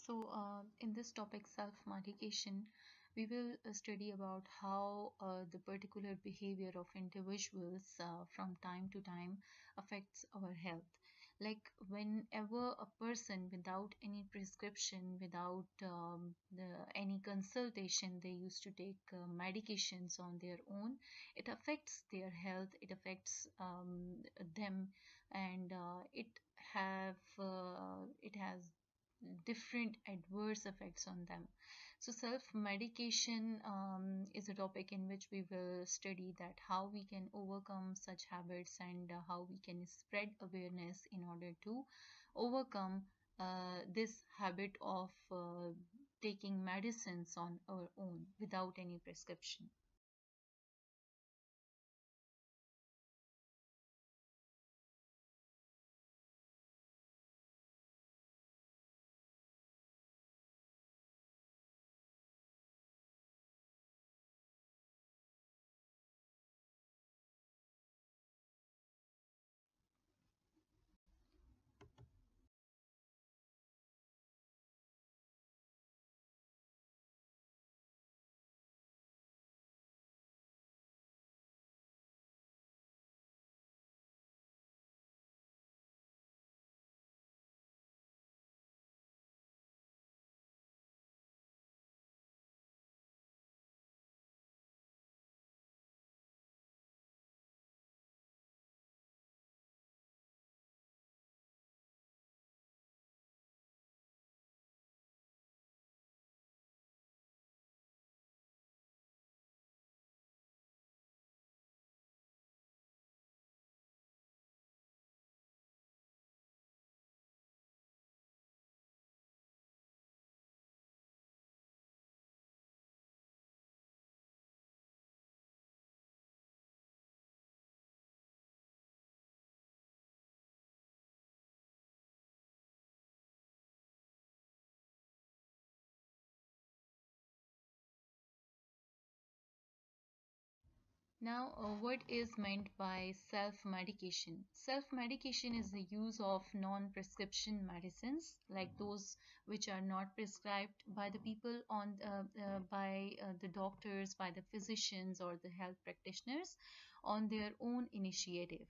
In this topic, self-medication, we will study about how the particular behavior of individuals from time to time affects our health. Like whenever a person without any prescription, without any consultation, they used to take medications on their own, it affects their health, it affects them, and it has different adverse effects on them. So self-medication is a topic in which we will study that how we can overcome such habits and how we can spread awareness in order to overcome this habit of taking medicines on our own without any prescription. Now, what is meant by self-medication? Self-medication is the use of non-prescription medicines, like those which are not prescribed by the people by the doctors, by the physicians or the health practitioners on their own initiative.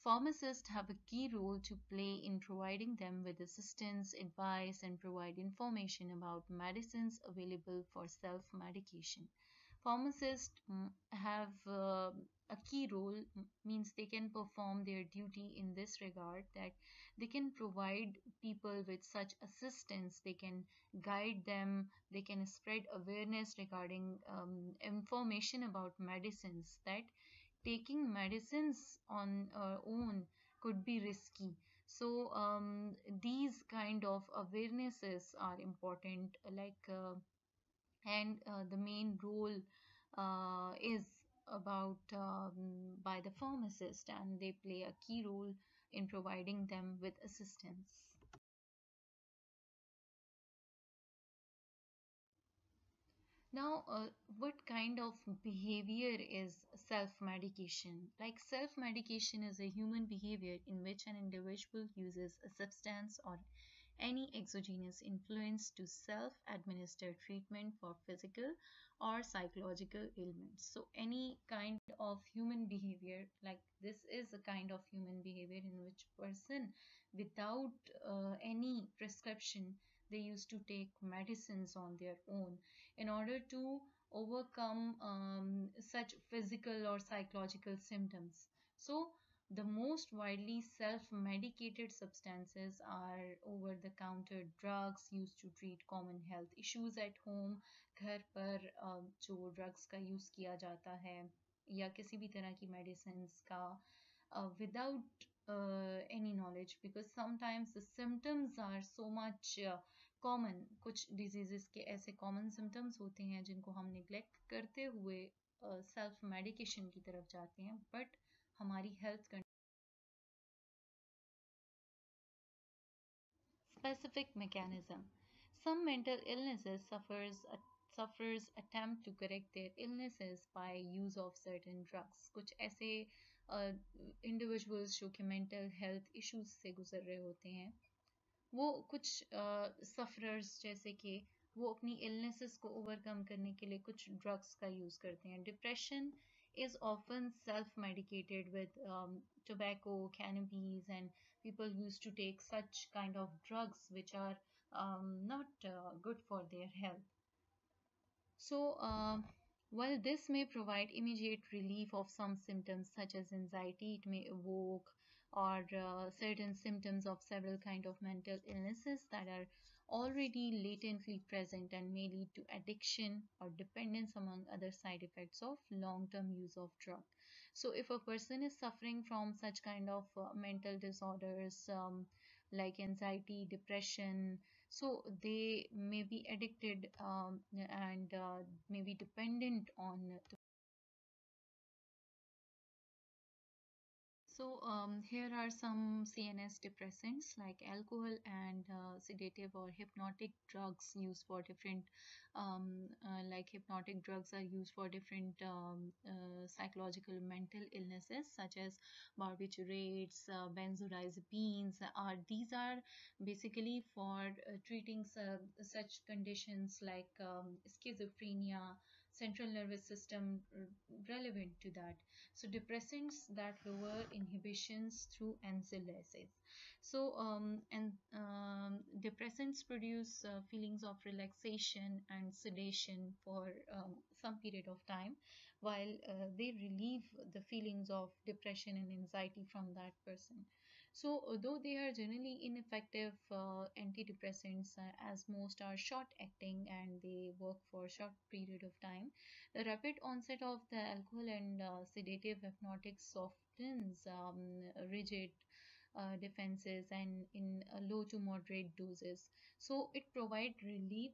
Pharmacists have a key role to play in providing them with assistance, advice, and provide information about medicines available for self-medication. Pharmacists have a key role, means they can perform their duty in this regard, that they can provide people with such assistance, they can guide them, they can spread awareness regarding information about medicines, that taking medicines on our own could be risky. So these kind of awarenesses are important, and the main role is about by the pharmacist, and they play a key role in providing them with assistance. Now, what kind of behavior is self-medication? Like self-medication is a human behavior in which an individual uses a substance or any exogenous influence to self-administer treatment for physical or psychological ailments. So any kind of human behavior, like this is a kind of human behavior in which person without any prescription, they used to take medicines on their own in order to overcome such physical or psychological symptoms. So the most widely self-medicated substances are over-the-counter drugs used to treat common health issues at home. घर पर जो drugs का use किया जाता है या किसी भी तरह की medicines का without any knowledge, because sometimes the symptoms are so much common. कुछ diseases के ऐसे common symptoms होते हैं जिनको हम neglect करते हुए self medication की तरफ जाते हैं, but हमारी health specific mechanism. Some mental illnesses sufferers attempt to correct their illnesses by use of certain drugs. कुछ ऐसे individuals जो कि mental health issues से गुजर रहे होते हैं, वो कुछ सफरर्स जैसे कि वो अपनी इलनेसेस को ओवरकम करने के लिए कुछ ड्रग्स का यूज़ करते हैं. Depression is often self-medicated with tobacco, cannabis, and people used to take such kind of drugs which are not good for their health. So, while this may provide immediate relief of some symptoms such as anxiety, it may evoke or certain symptoms of several kind of mental illnesses that are already latently present and may lead to addiction or dependence among other side effects of long-term use of drug. So, if a person is suffering from such kind of mental disorders like anxiety, depression, so they may be addicted and may be dependent on. So here are some CNS depressants like alcohol and sedative or hypnotic drugs used for different like hypnotic drugs are used for different psychological mental illnesses such as barbiturates, benzodiazepines. Are these are basically for treating such conditions like schizophrenia, central nervous system relevant to that. So depressants that lower inhibitions through anxiolysis. So depressants produce feelings of relaxation and sedation for some period of time, while they relieve the feelings of depression and anxiety from that person. So though they are generally ineffective antidepressants, as most are short acting and they work for a short period of time, the rapid onset of the alcohol and sedative hypnotics softens rigid defenses and in low to moderate doses. So it provides relief.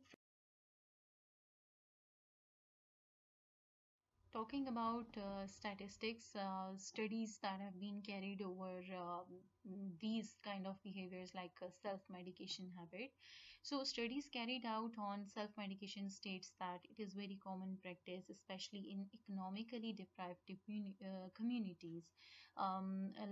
Talking about statistics, studies that have been carried over these kind of behaviors like self-medication habit. So studies carried out on self-medication states that it is very common practice, especially in economically deprived communities.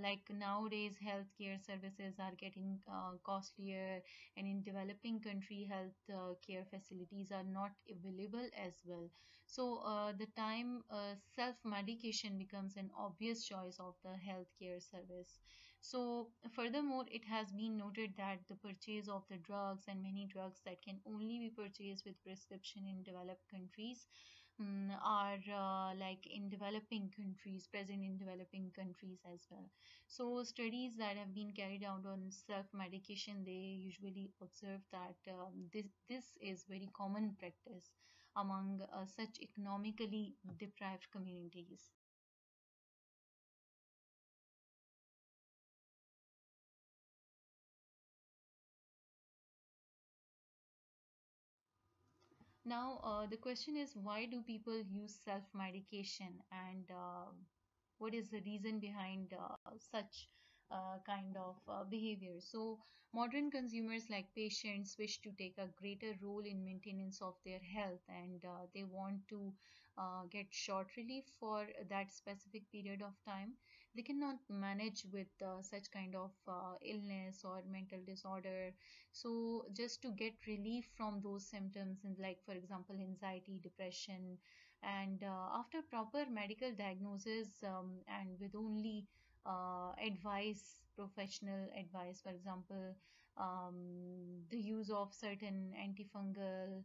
Like nowadays, healthcare services are getting costlier, and in developing country, health care facilities are not available as well. So, the time self medication becomes an obvious choice of the healthcare service. So, furthermore, it has been noted that the purchase of the drugs and many drugs that can only be purchased with prescription in developed countries are like in developing countries, present in developing countries as well. So, studies that have been carried out on self medication, they usually observe that this is very common practice among such economically deprived communities. Now, the question is why do people use self medication and what is the reason behind such kind of behavior? So, modern consumers like patients wish to take a greater role in maintenance of their health and they want to get short relief for that specific period of time. They cannot manage with such kind of illness or mental disorder, so just to get relief from those symptoms and like for example anxiety, depression, and after proper medical diagnosis and with only advice, professional advice, for example the use of certain antifungal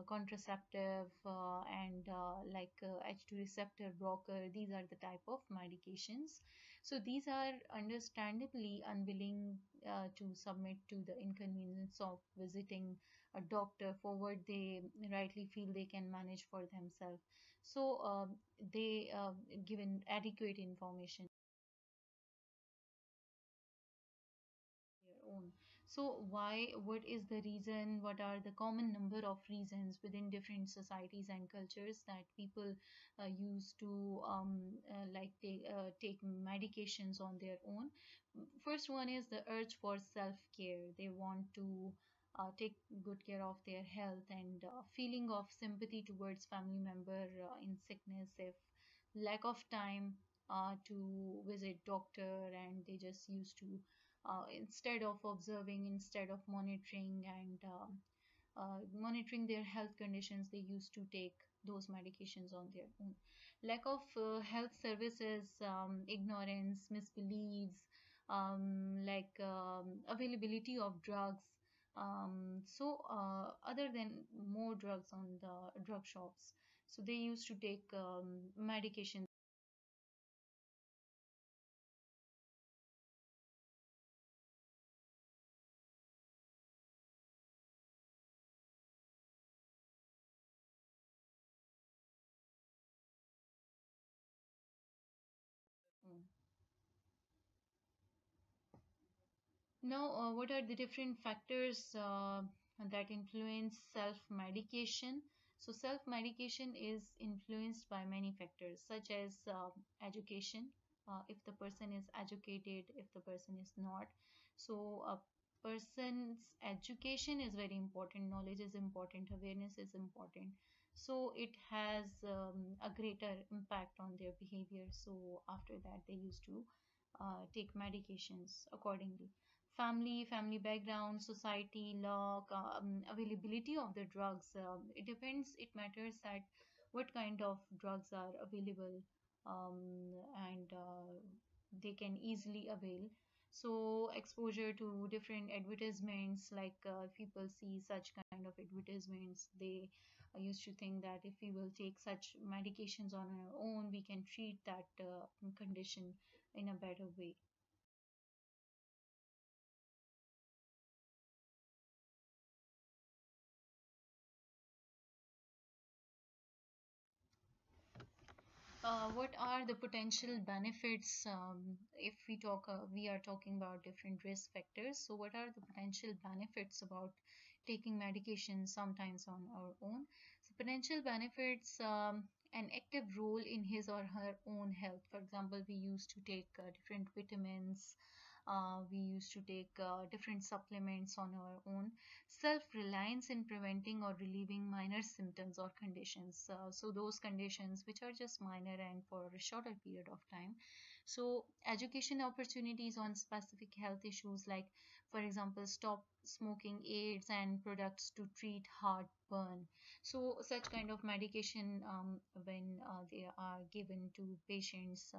contraceptive and like H2 receptor blocker, these are the type of medications. So these are understandably unwilling to submit to the inconvenience of visiting a doctor for what they rightly feel they can manage for themselves. So they given adequate information their own. So why, what is the reason, what are the common number of reasons within different societies and cultures that people use to like take medications on their own? First one is the urge for self-care. They want to take good care of their health and feeling of sympathy towards family member in sickness, if lack of time to visit doctor and they just used to instead of observing, instead of monitoring and monitoring their health conditions, they used to take those medications on their own. Lack of health services, ignorance, misbeliefs, availability of drugs. Other than more drugs on the drug shops, so they used to take medication. Mm. Now, what are the different factors that influence self-medication? So, self-medication is influenced by many factors, such as education. If the person is educated, if the person is not. So, a person's education is very important, knowledge is important, awareness is important. So, it has a greater impact on their behavior. So, after that, they used to take medications accordingly. Family background, society, law, availability of the drugs. It depends. It matters that what kind of drugs are available, and they can easily avail. So exposure to different advertisements, like people see such kind of advertisements, they used to think that if we will take such medications on our own, we can treat that condition in a better way. What are the potential benefits, if we are talking about different risk factors? So, what are the potential benefits about taking medication sometimes on our own? So, potential benefits, an active role in his or her own health. For example, we used to take different vitamins. We used to take different supplements on our own. Self reliance in preventing or relieving minor symptoms or conditions. So, those conditions which are just minor and for a shorter period of time. So, education opportunities on specific health issues, like, for example, stop smoking aids and products to treat heartburn. So, such kind of medication, when they are given to patients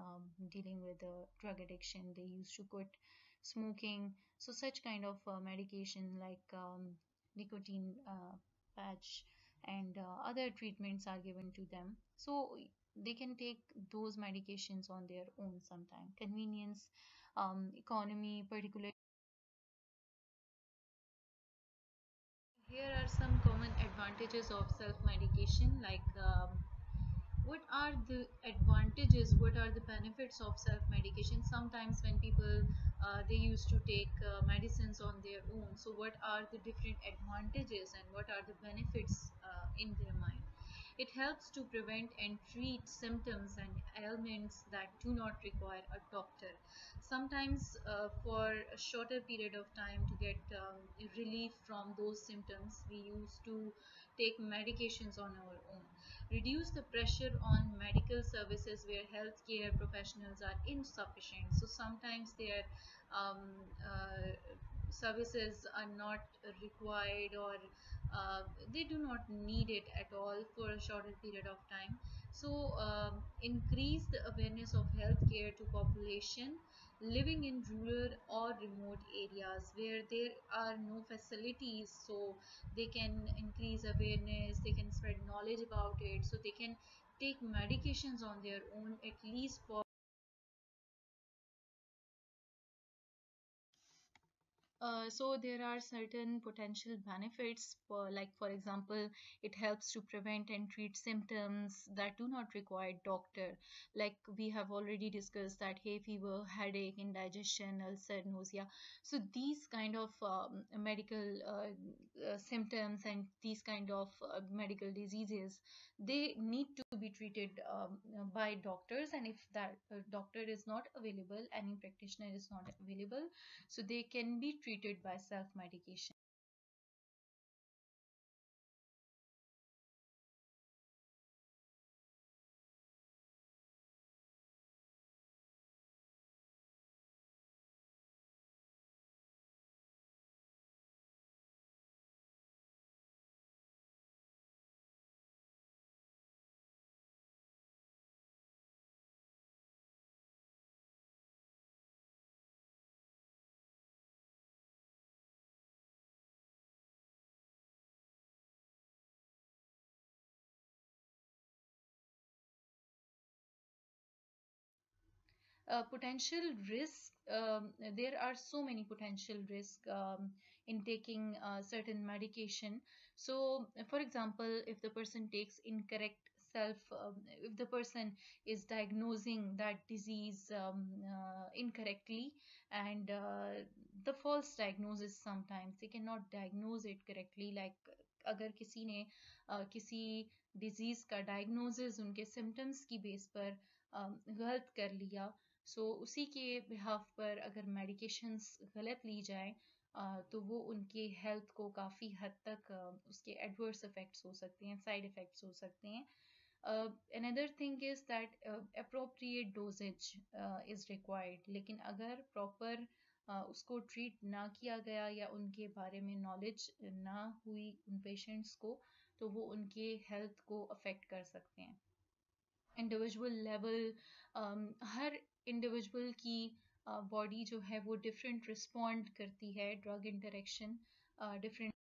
dealing with drug addiction, they used to quit smoking. So, such kind of medication like nicotine patch and other treatments are given to them. So, they can take those medications on their own sometime. Convenience, economy, particular. Here are some common advantages of self-medication, like what are the advantages, what are the benefits of self-medication. Sometimes when people they used to take medicines on their own, so what are the different advantages and what are the benefits in their mind? It helps to prevent and treat symptoms and ailments that do not require a doctor. Sometimes, for a shorter period of time to get relief from those symptoms, we used to take medications on our own. Reduce the pressure on medical services where healthcare professionals are insufficient. So sometimes their um, services are not required, or they do not need it at all for a shorter period of time. So increase the awareness of healthcare to population living in rural or remote areas where there are no facilities. So they can increase awareness, they can spread knowledge about it, so they can take medications on their own, at least for. So there are certain potential benefits for, like, for example, it helps to prevent and treat symptoms that do not require doctor. Like we have already discussed that hay fever, headache, indigestion, ulcer, nausea. So these kind of medical symptoms and these kind of medical diseases, they need to be treated by doctors. And if that doctor is not available, any practitioner is not available, so they can be treated by self medication. Potential risk, there are so many potential risks in taking certain medication. So for example, if the person takes incorrect self if the person is diagnosing that disease incorrectly, and the false diagnosis, sometimes they cannot diagnose it correctly, like अगर किसी ने किसी disease का diagnosis उनके symptoms की base पर गलत कर लिया, सो उसी के बिहाफ पर अगर मेडिकेशंस गलत ली जाए, तो वो उनके हेल्थ को काफ़ी हद तक उसके एडवर्स इफ़ेक्ट्स हो सकते हैं, साइड इफ़ेक्ट्स हो सकते हैं. Another thing is that appropriate dosage is required, लेकिन अगर प्रॉपर उसको ट्रीट ना किया गया या उनके बारे में नॉलेज ना हुई उन पेशेंट्स को, तो वो उनके हेल्थ को अफेक्ट कर सकते हैं. इंडिविजुअल लेवल, हर इंडिविजुअल की बॉडी जो है वो डिफरेंट रिस्पॉन्ड करती है drug interaction different.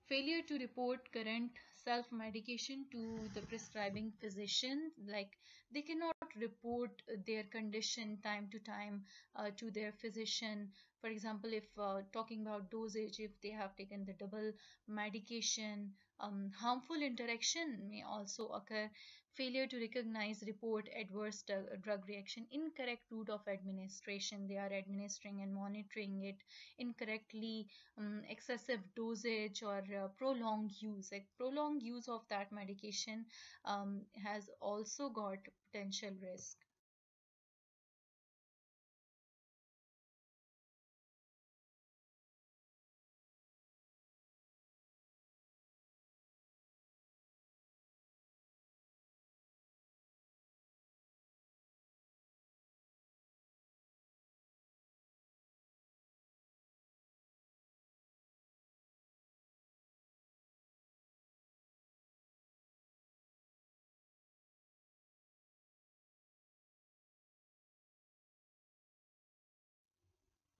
Failure to report current self medication to the prescribing physician, like they cannot report their condition time to time to their physician. For example, if talking about dosage, if they have taken the double medication, harmful interaction may also occur. Failure to recognize, report adverse drug reaction, incorrect route of administration, they are administering and monitoring it incorrectly, excessive dosage, or prolonged use. Like prolonged use of that medication has also got potential risk.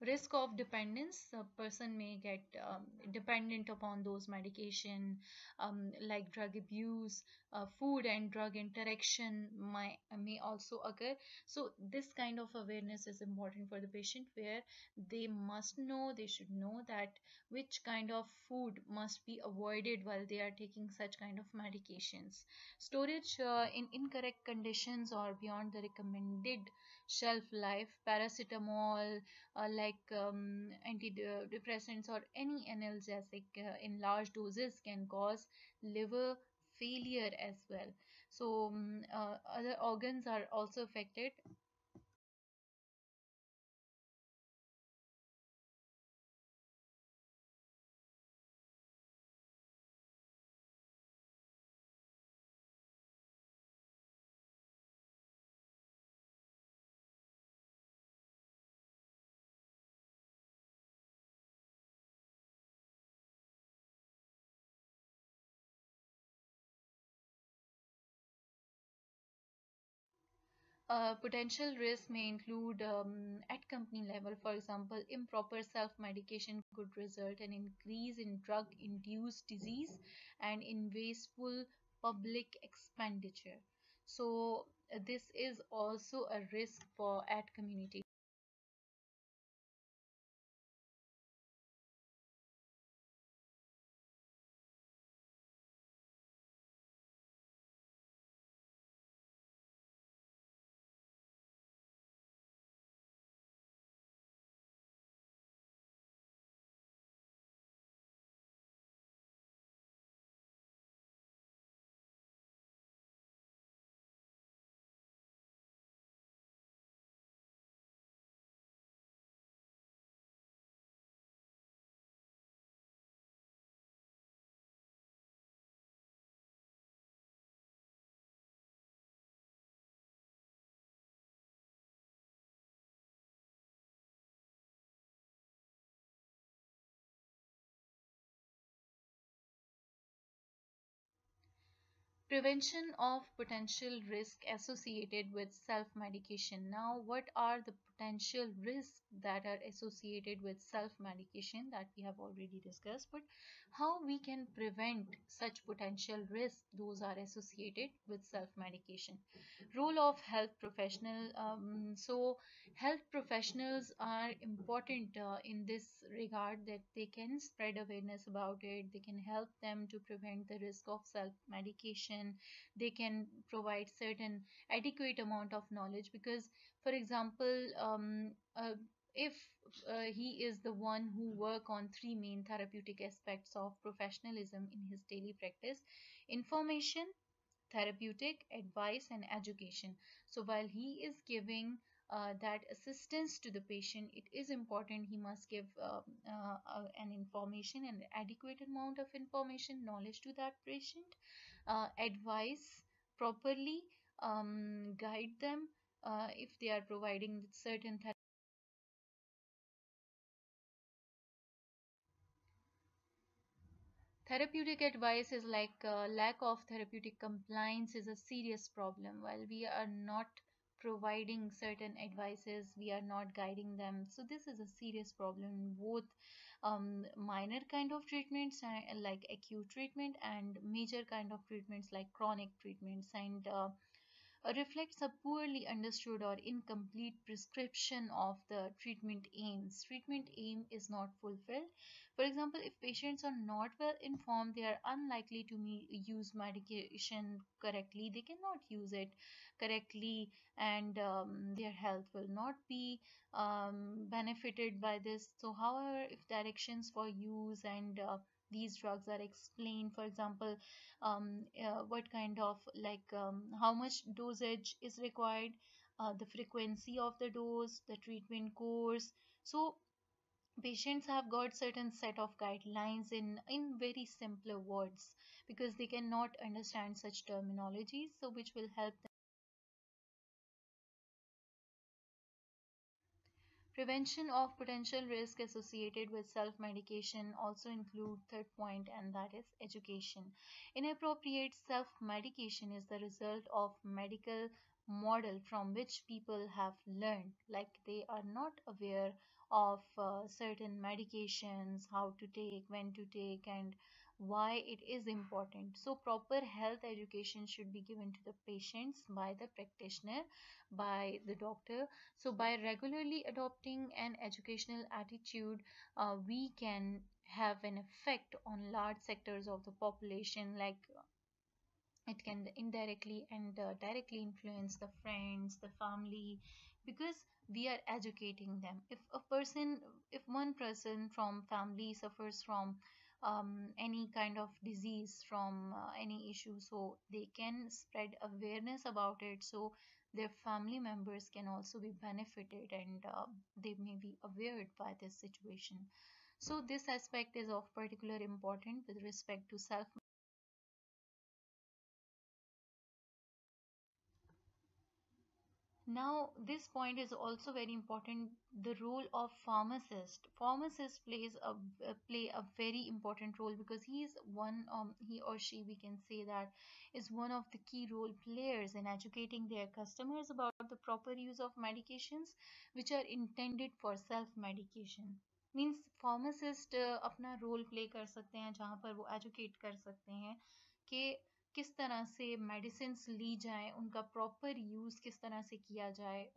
Risk of dependence, a person may get dependent upon those medication, like drug abuse, food and drug interaction may also occur. So this kind of awareness is important for the patient, where they must know, they should know that which kind of food must be avoided while they are taking such kind of medications. Storage in incorrect conditions or beyond the recommended shelf life, paracetamol, like antidepressants or any analgesic in large doses can cause liver failure as well. So other organs are also affected. Potential risks may include at company level, for example, improper self medication could result in increase in drug induced disease and in wasteful public expenditure. So, this is also a risk for at community. Prevention of potential risk associated with self medication. Now, what are the potential risks that are associated with self medication that we have already discussed? But how we can prevent such potential risks those are associated with self medication? Role of health professional. So, health professionals are important in this regard that they can spread awareness about it. They can help them to prevent the risk of self medication. They can provide certain adequate amount of knowledge because, for example, if he is the one who work on three main therapeutic aspects of professionalism in his daily practice: information, therapeutic advice, and education. So while he is giving that assistance to the patient, it is important he must give an information and adequate amount of information knowledge to that patient, advise properly, guide them if they are providing certain therapeutic advice is like lack of therapeutic compliance is a serious problem. While we are not providing certain advices, we are not guiding them. So this is a serious problem. Both minor kind of treatments like acute treatment and major kind of treatments like chronic treatments, and reflects a poorly understood or incomplete prescription of the treatment aims. Treatment aim is not fulfilled. For example, if patients are not well informed, they are unlikely to use medication correctly. They cannot use it correctly, and their health will not be benefited by this. So, however, if directions for use and these drugs are explained, for example, what kind of how much dosage is required, the frequency of the dose, the treatment course. So patients have got certain set of guidelines in very simpler words because they cannot understand such terminologies, so which will help. Prevention of potential risk associated with self-medication also include third point, and that is education. Inappropriate self-medication is the result of medical model from which people have learned, like they are not aware of certain medications, how to take, when to take, and why it is important. So proper health education should be given to the patients by the practitioner, by the doctor. So, by regularly adopting an educational attitude, we can have an effect on large sectors of the population, like it can indirectly and directly influence the friends, the family, because we are educating them. If one person from family suffers from any kind of disease, from any issue, so they can spread awareness about it, so their family members can also be benefited, and they may be aware by this situation. So this aspect is of particular importance with respect to self. Now, this point is also very important. The role of pharmacist. Pharmacist play a very important role because he is one he or she, we can say that, is one of the key role players in educating their customers about the proper use of medications which are intended for self medication. Means pharmacist अपना role play कर सकते हैं जहाँ पर वो educate कर सकते हैं कि किस तरह से मेडिसिन ली जाए, उनका प्रॉपर यूज़ किस तरह से किया जाए.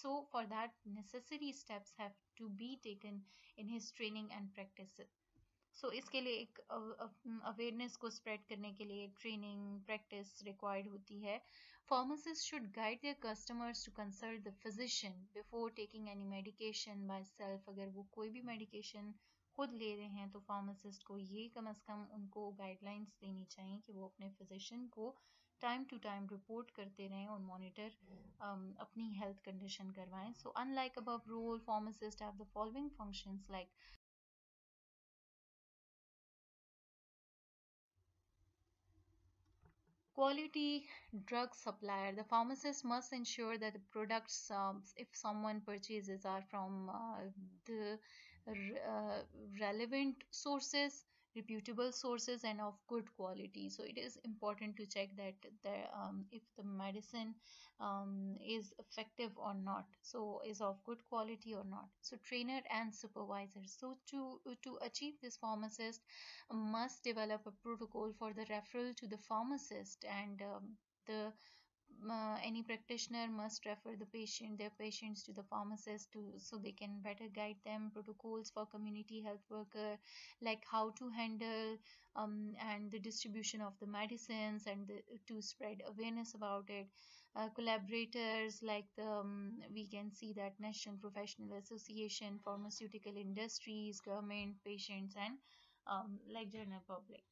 So for that necessary steps have to be taken in his training and practice. So इसके लिए एक अवेयरनेस को स्प्रेड करने के लिए ट्रेनिंग प्रैक्टिस रिक्वायर्ड होती है. Pharmacists should guide their customers to consult the physician before taking any medication by self. अगर वो कोई भी मेडिकेशन खुद ले रहे हैं तो फार्मासिस्ट को ये कम से कम उनको गाइडलाइंस देनी चाहिए कि वो अपने फिजिशियन को टाइम टू टाइम रिपोर्ट करते रहें और मॉनिटर अपनी हेल्थ कंडीशन करवाएं. So unlike above rule, pharmacist have the following functions like quality drug supplier. The pharmacist must ensure that the products, if someone purchases, are from the relevant sources, reputable sources and of good quality. So it is important to check that if the medicine is effective or not, so is of good quality or not. So trainer and supervisor. So to achieve this, pharmacist must develop a protocol for the referral to the pharmacist, and the any practitioner must refer their patients to the pharmacist to so they can better guide them. Protocols for community health worker, like how to handle and the distribution of the medicines and to spread awareness about it. Collaborators, like we can see that National Professional Association, pharmaceutical industries, government, patients, and like general public.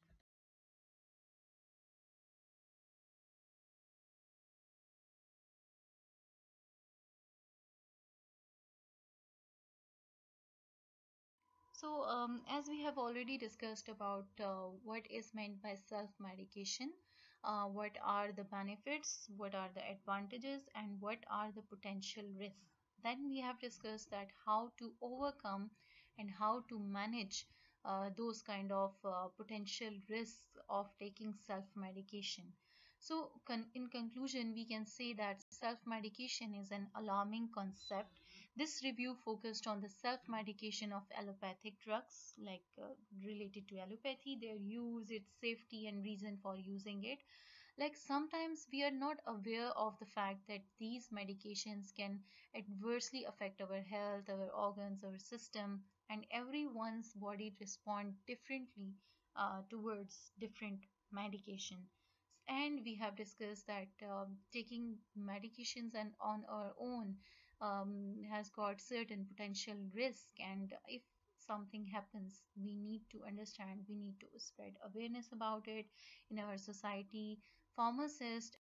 So, as we have already discussed about what is meant by self-medication, what are the benefits, what are the advantages, and what are the potential risks. Then we have discussed that how to overcome and how to manage those kind of potential risks of taking self-medication. So, in conclusion, we can say that self-medication is an alarming concept. This review focused on the self medication of allopathic drugs, like related to allopathy, their use, its safety, and reason for using it. Like sometimes we are not aware of the fact that these medications can adversely affect our health, our organs, our system, and everyone's body respond differently towards different medication. And we have discussed that taking medications and on our own has got certain potential risk, and if something happens, we need to understand, we need to spread awareness about it in our society. Pharmacists